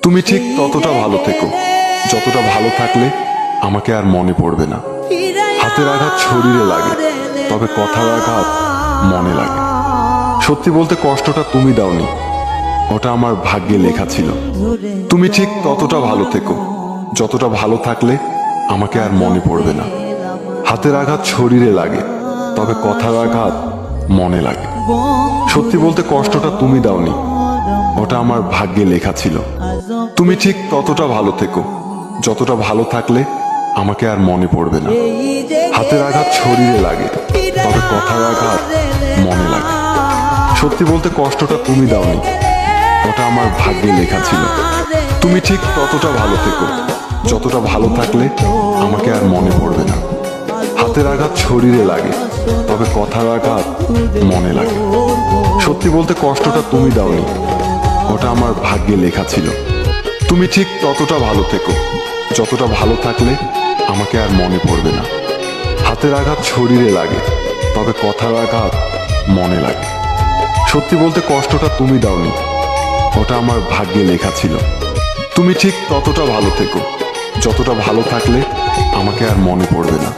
তুমি ঠিক ততটা ভালো থেকো যতটা ভালো থাকলে আমাকে আর মনে পড়বে না। হাতের আঘাত শরীরে লাগে, তবে কথার আঘাত মনে লাগে। সত্যি বলতে কষ্টটা তুমি দাওনি, ওটা আমার ভাগ্যে লেখা ছিল। তুমি ঠিক ততটা ভালো থেকো যতটা ভালো থাকলে আমাকে আর মনে পড়বে না। হাতের আঘাত শরীরে লাগে, তবে কথার আঘাত মনে লাগে। সত্যি বলতে কষ্টটা তুমি দাওনি, ওটা আমার ভাগ্যে লেখা ছিল। তুমি ঠিক ততটা ভালো থেকো যতটা ভালো থাকলে আমাকে আর মনে পড়বে না। হাতের আঘাত শরীরে লাগে, তবে কথার আঘাত মনে লাগে। সত্যি বলতে কষ্টটা তুমি দাওনি, ওটা আমার ভাগ্যে লেখা ছিল। তুমি ঠিক ততটা ভালো থেকো যতটা ভালো থাকলে আমাকে আর মনে পড়বে না। হাতের আঘাত শরীরে লাগে, তবে কথার আঘাত মনে লাগে। সত্যি বলতে কষ্টটা তুমি দাওনি, ওটা আমার ভাগ্যে লেখা ছিল। তুমি ঠিক ততটা ভালো থেকো যতটা ভালো থাকলে আমাকে আর মনে পড়বে না। হাতের আঘাত শরীরে লাগে, তবে কথার আঘাত মনে লাগে। সত্যি বলতে কষ্টটা তুমি দাওনি, ওটা আমার ভাগ্যে লেখা ছিল। তুমি ঠিক ততটা ভালো থেকো যতটা ভালো থাকলে আমাকে আর মনে পড়বে না।